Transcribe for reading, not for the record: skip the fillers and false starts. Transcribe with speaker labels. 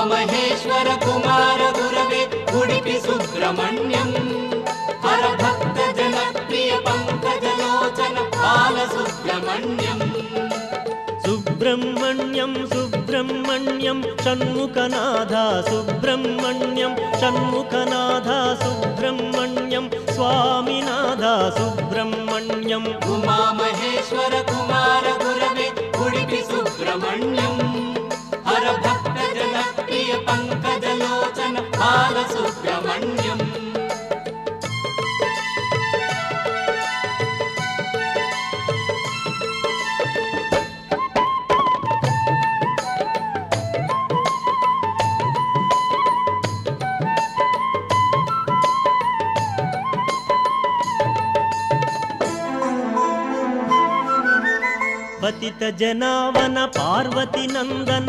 Speaker 1: उमामहेश्वर कुमार गुरवे उडुपि सुब्रह्मण्यं हरभक्त जनप्रिय पंकजलोचन बालसुब्रह्मण्यं
Speaker 2: सुब्रह्मण्यं सुब्रह्मण्यं षण्मुखनाथा सुब्रह्मण्यं षण्मुखनाथा सुब्रह्मण्यं स्वामिनाथा सुब्रह्मण्यं
Speaker 1: उमामहेश्वर कुमार गुरवे उडुपि सुब्रह्मण्यं हरभक्त जनप्रिय पंकजलोचन बालसुब्रह्मण्यं
Speaker 2: पतित जनावन पार्वती नंदन